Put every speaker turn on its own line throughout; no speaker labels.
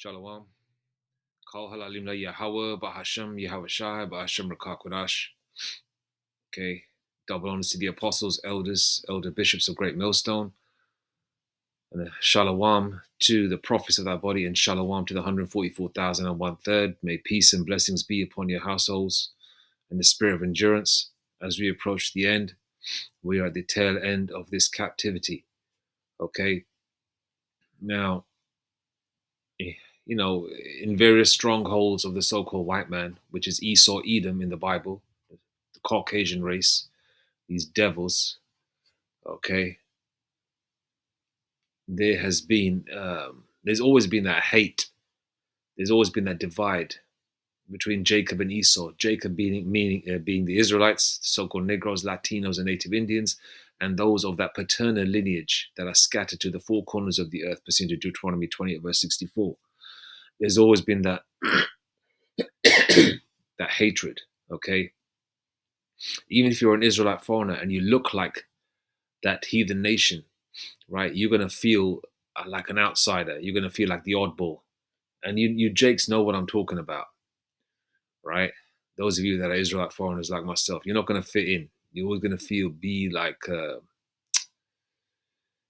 Shalom. Kol halalim la Yahweh, Bahashem, Yahweh Shai, Bahashem Rakakwadash. Okay. Double honors to the apostles, elders, elder bishops of Great Millstone. And shalom to the prophets of that body, and shalom to the 144,000 and 1/3. May peace and blessings be upon your households and the spirit of endurance as we approach the end. We are at the tail end of this captivity. Okay. Now, in various strongholds of the so-called white man, which is Esau, Edom in the Bible, the Caucasian race, these devils, okay, there's always been that hate. There's always been that divide between Jacob and Esau. Jacob being the Israelites, so-called Negroes, Latinos, and Native Indians, and those of that paternal lineage that are scattered to the four corners of the earth, pursuant to Deuteronomy 20 verse 64. There's always been that that hatred, okay? Even if you're an Israelite foreigner and you look like that heathen nation, right, you're going to feel like an outsider. You're going to feel like the oddball. And you Jakes know what I'm talking about, right? Those of you that are Israelite foreigners like myself, you're not going to fit in. You're always going to be like,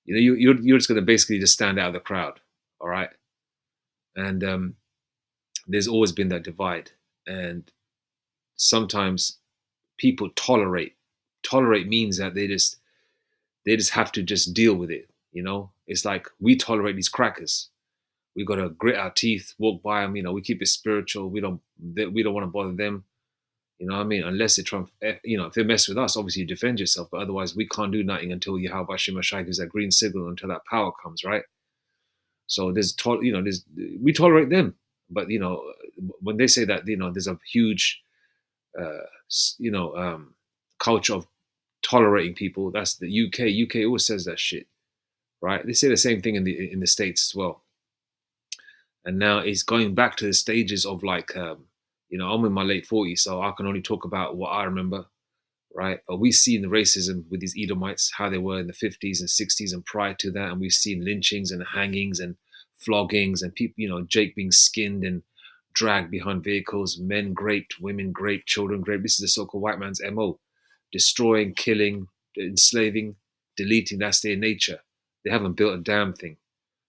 you're just going to basically just stand out of the crowd, all right? And there's always been that divide. And sometimes people tolerate. Tolerate means that they just have to just deal with it. It's like we tolerate these crackers. We got to grit our teeth, walk by them. We keep it spiritual. We don't want to bother them. You know what I mean? Unless they try, if they mess with us, obviously you defend yourself. But otherwise, we can't do nothing until Yahweh Shemashai gives that green signal, until that power comes, right? So we tolerate them. But when they say that, there's a huge, culture of tolerating people. That's the UK. UK always says that shit, right? They say the same thing in the States as well. And now it's going back to the stages of like, I'm in my late 40s, so I can only talk about what I remember, right? But we've seen the racism with these Edomites, how they were in the 50s and 60s and prior to that. And we've seen lynchings and hangings and floggings and people, Jake being skinned and dragged behind vehicles, men raped, women raped, children raped. This is the so-called white man's MO. Destroying, killing, enslaving, deleting. That's their nature. They haven't built a damn thing.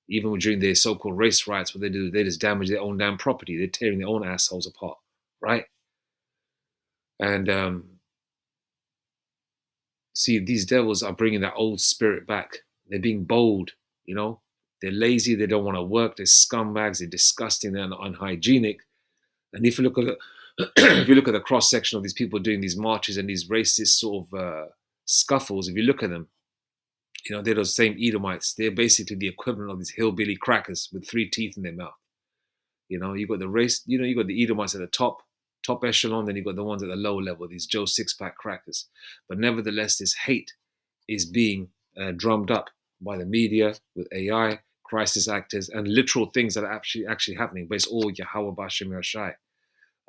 Even during their so-called race riots, what they do, they just damage their own damn property. They're tearing their own assholes apart, right? And see, these devils are bringing that old spirit back. They're being bold, They're lazy. They don't want to work. They're scumbags. They're disgusting. They're unhygienic. And if you look at the cross section of these people doing these marches and these racist sort of scuffles, if you look at them, they're those same Edomites. They're basically the equivalent of these hillbilly crackers with 3 teeth in their mouth. You got the race. You got the Edomites at the top echelon. Then you got the ones at the lower level, these Joe Six-Pack crackers. But nevertheless, this hate is being drummed up by the media with AI, crisis actors, and literal things that are actually happening. But it's all Yahweh Bashem Yashai.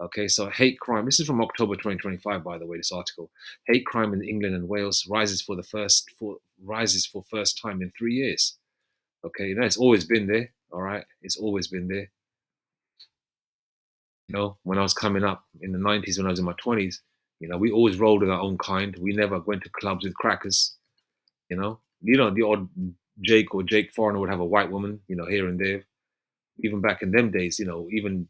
Okay, so hate crime. This is from October 2025, by the way. This article: hate crime in England and Wales rises for first time in 3 years. Okay, it's always been there. All right, it's always been there. When I was coming up in the 90s, when I was in my 20s, we always rolled with our own kind. We never went to clubs with crackers. The odd Jake foreigner would have a white woman, here and there. Even back in them days, even.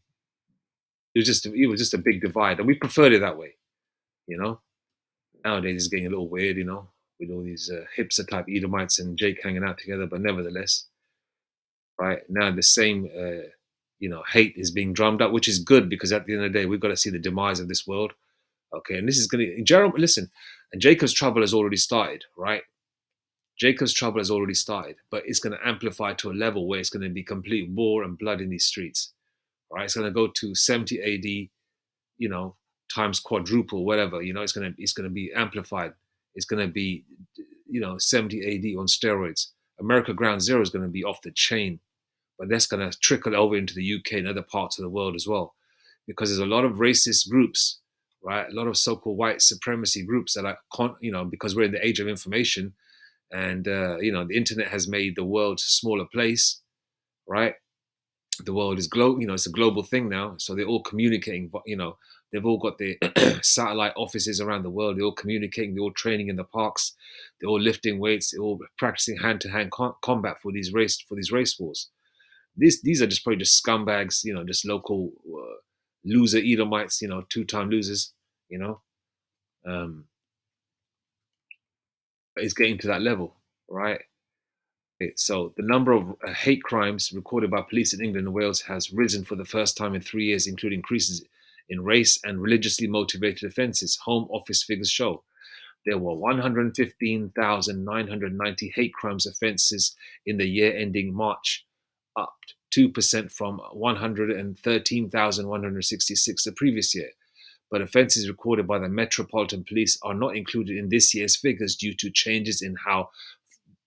It was just a big divide, and we preferred it that way, Nowadays it's getting a little weird, with all these hipster type Edomites and Jake hanging out together. But nevertheless, right now the same, hate is being drummed up, which is good, because at the end of the day, we've got to see the demise of this world. Okay, and this is going to listen. And Jacob's trouble has already started, right? Jacob's trouble has already started, but it's going to amplify to a level where it's going to be complete war and blood in these streets. Right, it's going to go to 70 AD, times quadruple, whatever. It's going to be amplified. It's going to be, 70 AD on steroids. America Ground Zero is going to be off the chain, but that's going to trickle over into the UK and other parts of the world as well, because there's a lot of racist groups, right? A lot of so-called white supremacy groups that are, because we're in the age of information, and the internet has made the world a smaller place, right? The world is global, it's a global thing now. So they're all communicating, but they've all got their satellite offices around the world. They're all communicating, they're all training in the parks, they're all lifting weights, they're all practicing hand-to-hand combat for these race wars. These are just probably just scumbags, just local loser Edomites, two-time losers, you know. Um, but it's getting to that level, right? So the number of hate crimes recorded by police in England and Wales has risen for the first time in 3 years, including increases in race and religiously motivated offences. Home Office figures show there were 115,990 hate crimes offences in the year ending March, up 2% from 113,166 the previous year. But offences recorded by the Metropolitan Police are not included in this year's figures due to changes in how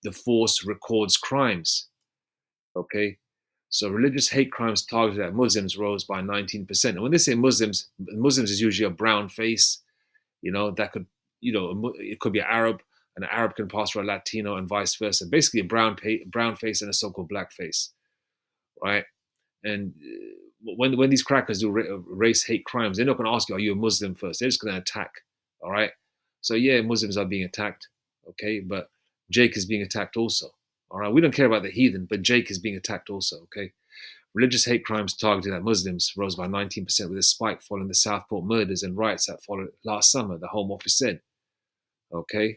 the force records crimes. Okay. So religious hate crimes targeted at Muslims rose by 19%. And when they say Muslims is usually a brown face, that could, it could be an Arab can pass for a Latino and vice versa. Basically a brown face and a so-called black face, right? And when these crackers do race hate crimes, they're not going to ask you, are you a Muslim first? They're just going to attack, all right? So yeah, Muslims are being attacked, okay? But Jake is being attacked also, all right? We don't care about the heathen, but Jake is being attacked also, okay? Religious hate crimes targeted at Muslims rose by 19% with a spike following the Southport murders and riots that followed last summer, the Home Office said, okay?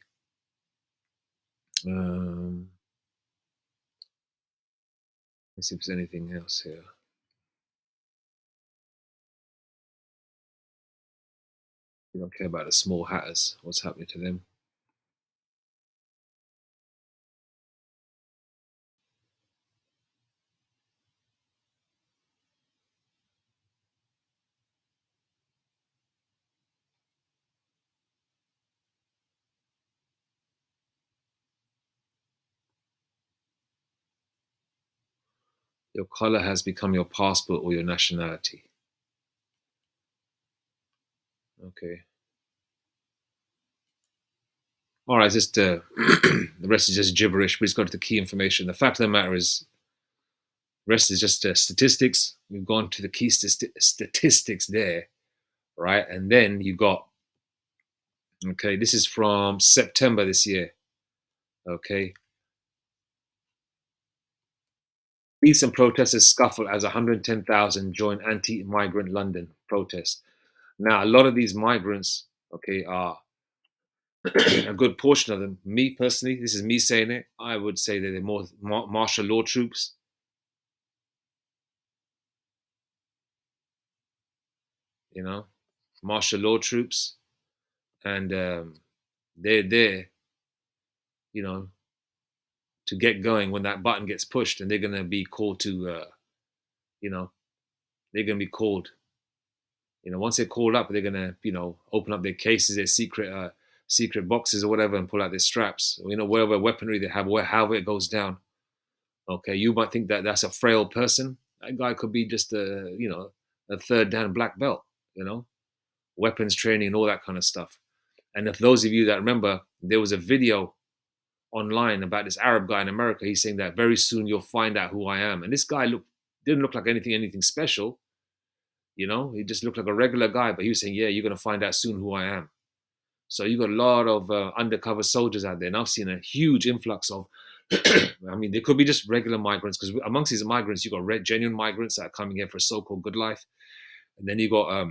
Let's see if there's anything else here. We don't care about the small hatters, what's happening to them. Your color has become your passport or your nationality. Okay. All right, just the rest is just gibberish. Please go to the key information. The fact of the matter is, the rest is just statistics. We've gone to the key statistics there, right? And then you got, okay, this is from September this year, okay? Police and protesters scuffle as 110,000 join anti-migrant London protest. Now, a lot of these migrants, okay, are a good portion of them. Me personally, this is me saying it. I would say that they're more martial law troops. Martial law troops, and they're there, you know, to get going when that button gets pushed, and they're gonna be called to, you know, they're gonna be called. Once they're called up, they're gonna, open up their cases, their secret boxes or whatever, and pull out their straps. Whatever weaponry they have, however it goes down. Okay, you might think that that's a frail person. That guy could be just a third dan black belt. Weapons training and all that kind of stuff. And if those of you that remember, there was a video online about this Arab guy in America. He's saying that very soon you'll find out who I am. And this guy didn't look like anything special. He just looked like a regular guy, but he was saying, yeah, you're going to find out soon who I am. So you got a lot of undercover soldiers out there. And I've seen a huge influx of, I mean, they could be just regular migrants, because amongst these migrants, you got genuine migrants that are coming here for a so-called good life. And then you got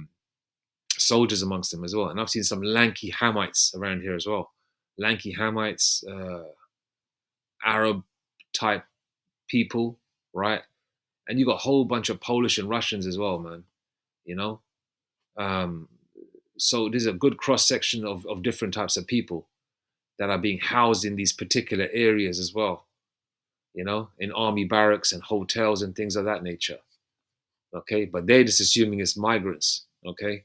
soldiers amongst them as well. And I've seen some lanky Hamites around here as well. Lanky Hamites, Arab type people, right? And you got a whole bunch of Polish and Russians as well, man. So there's a good cross section of different types of people that are being housed in these particular areas as well, in army barracks and hotels and things of that nature. Okay, but they're just assuming it's migrants. Okay,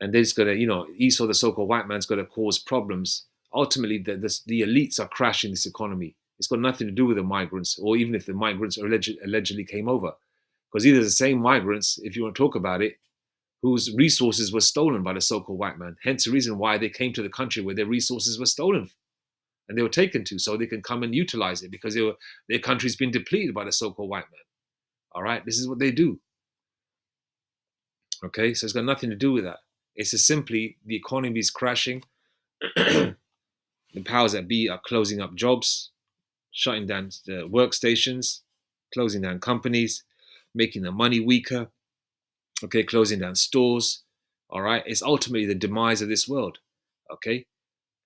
and they're just gonna, Esau, the so-called white man's gonna cause problems. Ultimately, the elites are crashing this economy. It's got nothing to do with the migrants, or even if the migrants allegedly came over, because either the same migrants, if you want to talk about it, whose resources were stolen by the so-called white man. Hence the reason why they came to the country where their resources were stolen. and they were taken to so they can come and utilize it because their country's been depleted by the so-called white man. All right, this is what they do. Okay, so it's got nothing to do with that. It's just simply the economy is crashing. The powers that be are closing up jobs, shutting down the workstations, closing down companies, making the money weaker. Okay, closing down stores. All right, it's ultimately the demise of this world. Okay,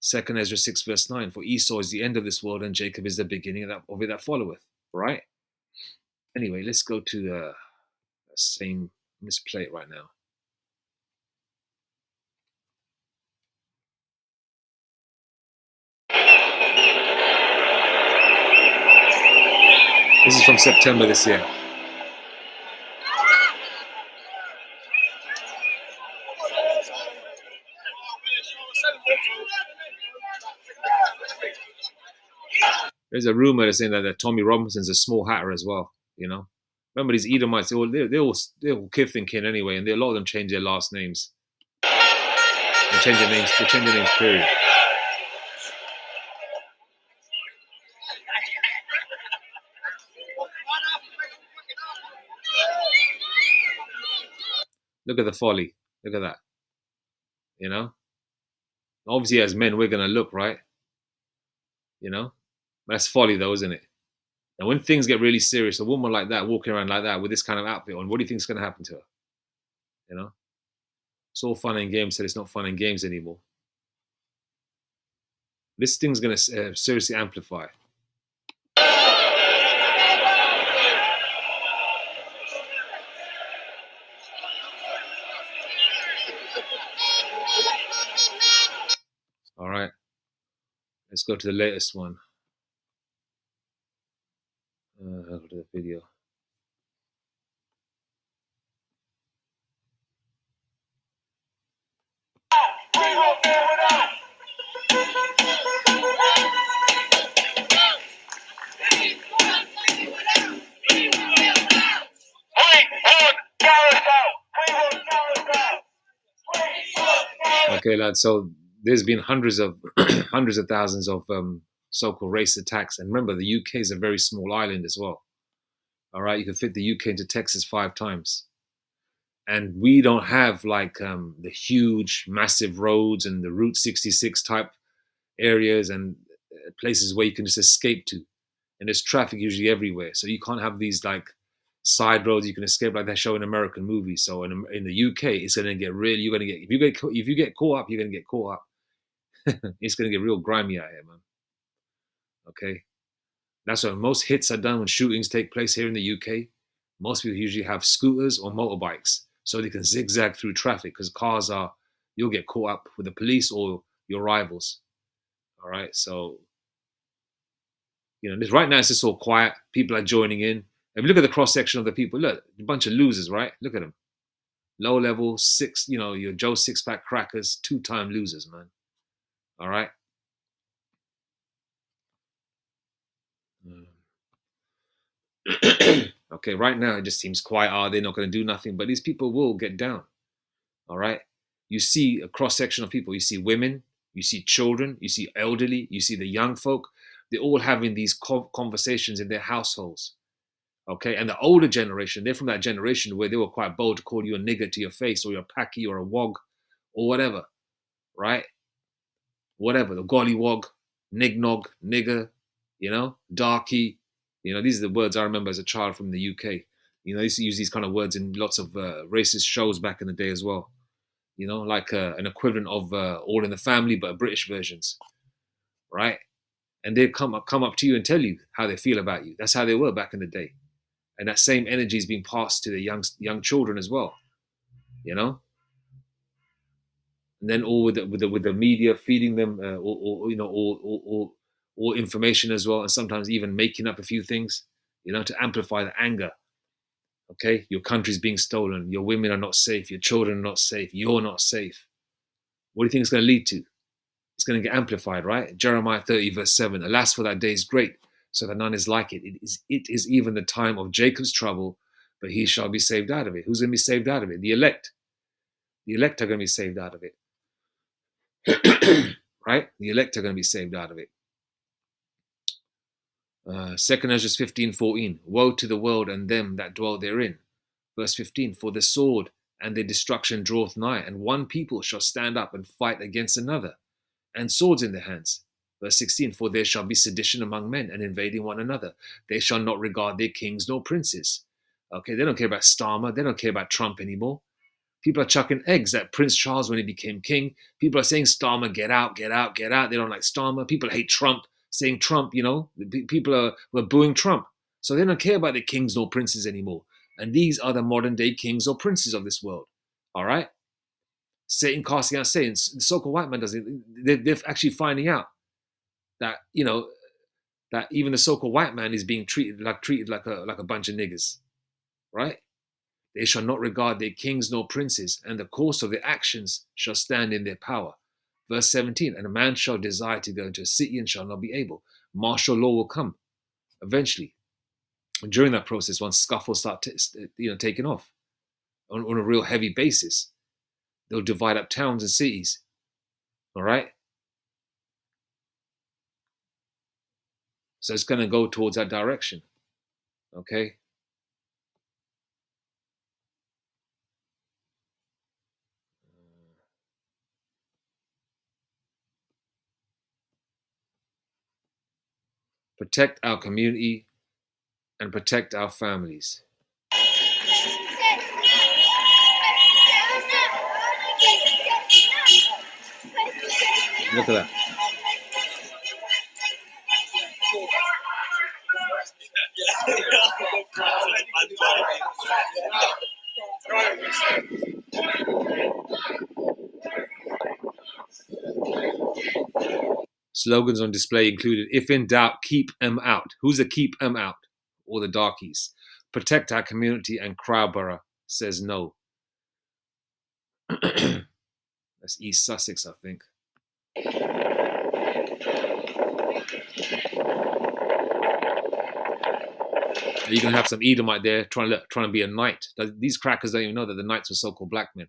2 Ezra 6 verse 9. For Esau is the end of this world, and Jacob is the beginning of it that followeth. Right. Anyway, let's go to the same. Let's play it right now. This is from September this year. There's a rumor that's saying that Tommy Robinson's a small hatter as well. You know, remember these Edomites? They're all kith and kin anyway, and a lot of them change their last names. They change their names. They change their names. Period. Look at the folly. Look at that. You know, obviously as men we're gonna look right. You know, that's folly though, isn't it? And when things get really serious, a woman like that walking around like that with this kind of outfit on, what do you think is going to happen to her? You know, it's all fun and games, so it's not fun and games anymore. This thing's going to seriously amplify. All right, let's go to the latest one. Go to the video. Okay, lads. So there's been hundreds of thousands of so-called race attacks, and remember, the UK is a very small island as well. All right, you can fit the UK into Texas 5 times, and we don't have like the huge, massive roads and the Route 66 type areas and places where you can just escape to. And there's traffic usually everywhere, so you can't have these like side roads you can escape like they show in American movies. So in the UK, it's going to get really. You're going to get if you get caught up, you're going to get caught up. It's going to get real grimy out here, man. Okay, that's why most hits are done when shootings take place here in the UK. Most people usually have scooters or motorbikes, so they can zigzag through traffic because cars are. You'll get caught up with the police or your rivals. All right, so this right now it's just all quiet. People are joining in. If you look at the cross section of the people, look, a bunch of losers, right? Look at them. Low level, your Joe six-pack crackers, 2-time losers, man. All right. Okay, right now it just seems quiet. They're not going to do nothing, but these people will get down. All right. You see a cross section of people. You see women, you see children, you see elderly, you see the young folk. They're all having these conversations in their households. Okay, and the older generation, they're from that generation where they were quite bold to call you a nigger to your face, or you're a packy or a wog, or whatever, right? Whatever, the gollywog, nignog, nigger, darky, these are the words I remember as a child from the UK. I used to use these kind of words in lots of racist shows back in the day as well. Like an equivalent of All in the Family, but British versions, right? And they'd come up to you and tell you how they feel about you. That's how they were back in the day. And that same energy is being passed to the young children as well, And then all with the media feeding them, or information as well, and sometimes even making up a few things, to amplify the anger. Okay, your country's being stolen, your women are not safe, your children are not safe, you're not safe. What do you think it's going to lead to? It's going to get amplified, right? Jeremiah 30 verse 7. Alas, for that day is great, so that none is like it. It is even the time of Jacob's trouble, but he shall be saved out of it. Who's going to be saved out of it? The elect. The elect are going to be saved out of it. Right? The elect are going to be saved out of it. 2 Ezra 15:14. Woe to the world and them that dwell therein. Verse 15. For the sword and their destruction draweth nigh, and one people shall stand up and fight against another, and swords in their hands. Verse 16. For there shall be sedition among men, and invading one another. They shall not regard their kings nor princes. Okay, they don't care about Starmer. They don't care about Trump anymore. People are chucking eggs at Prince Charles when he became king. People are saying, Starmer, get out, get out, get out. They don't like Starmer. People hate Trump, saying Trump, people were booing Trump. So they don't care about the kings nor princes anymore. And these are the modern day kings or princes of this world. All right? Satan casting out Satan. The so-called white man doesn't. They're actually finding out that, that even the so-called white man is being treated like a bunch of niggers. Right? They shall not regard their kings nor princes, and the course of their actions shall stand in their power. Verse 17, and a man shall desire to go into a city and shall not be able. Martial law will come eventually. And during that process, once scuffles start taking off on a real heavy basis, they'll divide up towns and cities. All right? So it's going to go towards that direction. Okay? Protect our community and protect our families. Look at that. Slogans on display included, if in doubt, keep them out. Who's a keep them out? Or the darkies. Protect our community, and Crowborough says no. That's East Sussex, I think. You're going to have some Edomite there trying to be a knight. These crackers don't even know that the knights were so-called black men.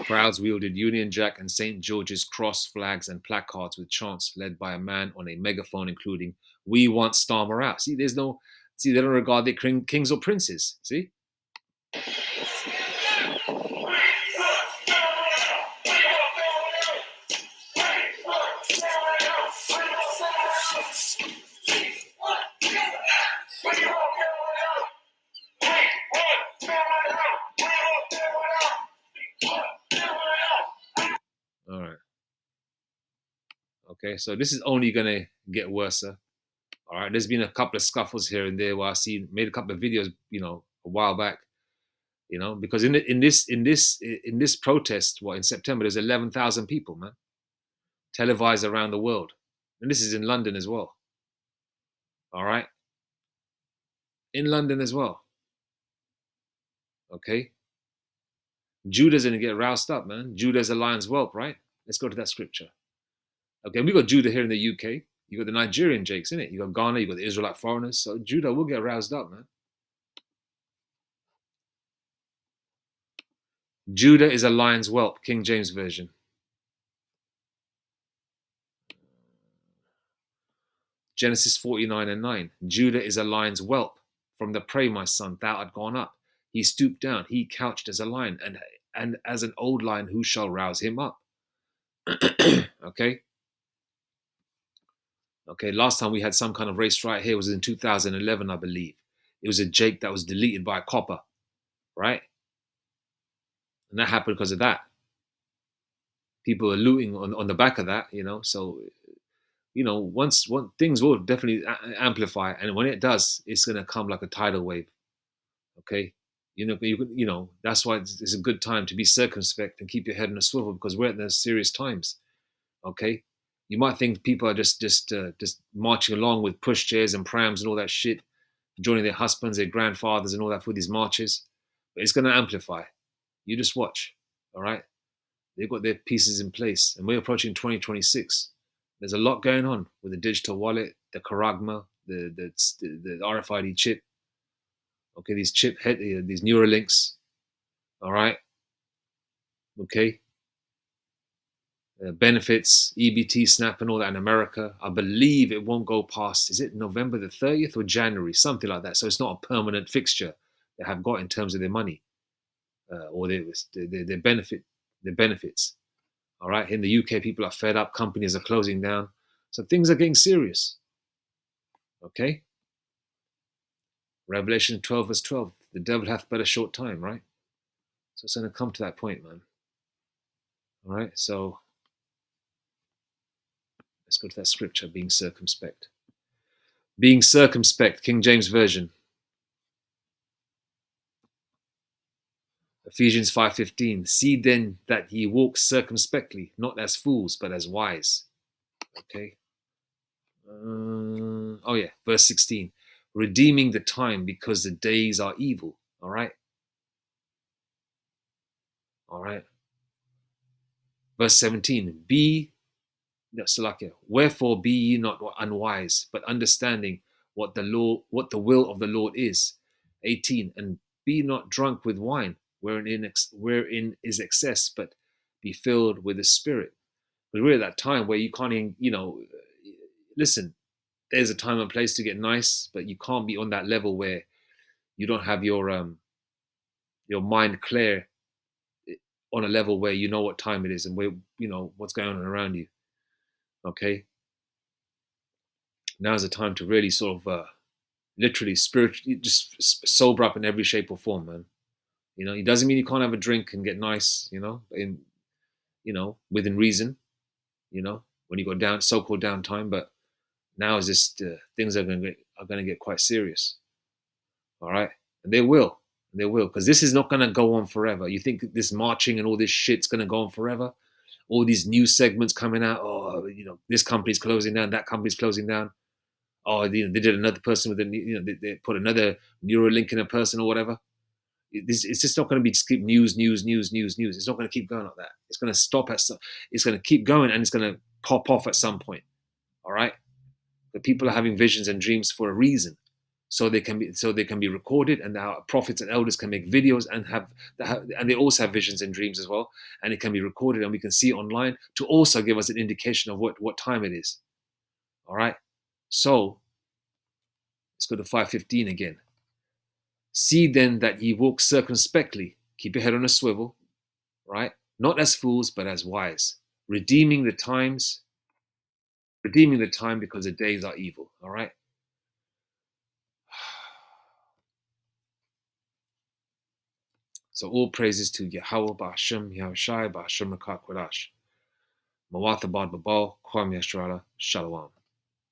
Crowds wielded Union Jack and St. George's cross flags and placards with chants led by a man on a megaphone, including, we want Starmer out. See, they don't regard their kings or princes. See? All right. Okay, so this is only going to get worse. All right, there's been a couple of scuffles here and there where I made a couple of videos, a while back, because in this protest, in September, there's 11,000 people, man, televised around the world, and this is in London as well. All right, in London as well. Okay, Judah's gonna get roused up, man. Judah's a lion's whelp, right? Let's go to that scripture. Okay, we got Judah here in the UK. You got the Nigerian Jakes, innit? You got Ghana, you got the Israelite foreigners. So Judah will get roused up, man. Judah is a lion's whelp, King James Version. Genesis 49:9. Judah is a lion's whelp. From the prey, my son, thou art gone up. He stooped down, he couched as a lion, and as an old lion, who shall rouse him up? Okay. Okay, last time we had some kind of race riot here was in 2011, I believe. It was a Jake that was deleted by a copper, right? And that happened because of that. People are looting on the back of that, So, once things will definitely amplify, and when it does, it's going to come like a tidal wave. Okay, that's why it's a good time to be circumspect and keep your head on a swivel, because we're at those serious times. Okay, you might think people are just marching along with pushchairs and prams and all that shit, joining their husbands, their grandfathers, and all that for these marches, but it's going to amplify. You just watch. All right, they've got their pieces in place, and we're approaching 2026. There's a lot going on with the digital wallet, the Charagma, the RFID chip. Okay, these Neuralinks. All right. Okay. Benefits, EBT, SNAP, and all that in America. I believe it won't go past, is it November the 30th or January, something like that. So it's not a permanent fixture they have got in terms of their money or their benefits. All right. In the UK, people are fed up. Companies are closing down. So things are getting serious. Okay. Revelation 12 verse 12. The devil hath but a short time, right? So it's going to come to that point, man. All right. So let's go to that scripture, being circumspect. Being circumspect, King James Version. Ephesians 5:15. See then that ye walk circumspectly, not as fools, but as wise. Okay. Verse 16. Redeeming the time because the days are evil. All right. All right. Verse 17. Wherefore be ye not unwise, but understanding what the will of the Lord is. 18. And be not drunk with wine, wherein is excess, but be filled with the Spirit. But we're at that time where you can't even, listen, there's a time and place to get nice, but you can't be on that level where you don't have your mind clear on a level where you know what time it is and where what's going on around you. Okay. Now's the time to really sort of literally spiritually just sober up in every shape or form, man. It doesn't mean you can't have a drink and get nice, within reason, when you got down so-called downtime, but now is just things are going to get quite serious. All right. And they will, because this is not going to go on forever. You think this marching and all this shit's going to go on forever? All these new segments coming out. Oh, this company's closing down, that company's closing down. Oh, they did another person with they put another Neuralink in a person or whatever. It's just not going to be just keep news. It's not going to keep going like that. It's going to stop it's going to keep going and it's going to pop off at some point. All right. But people are having visions and dreams for a reason. So they can be recorded, and our prophets and elders can make videos and they also have visions and dreams as well, and it can be recorded and we can see it online to also give us an indication of what time it is. All right. So let's go to 5:15 again. See then that ye walk circumspectly, keep your head on a swivel, right? Not as fools, but as wise, redeeming the time because the days are evil. All right. So all praises to Yahweh Ba'Shem Yahushai Ba'Shem Rakak Kwadash. Mawatha Bad Babal Kwam Yashtrala Shalom.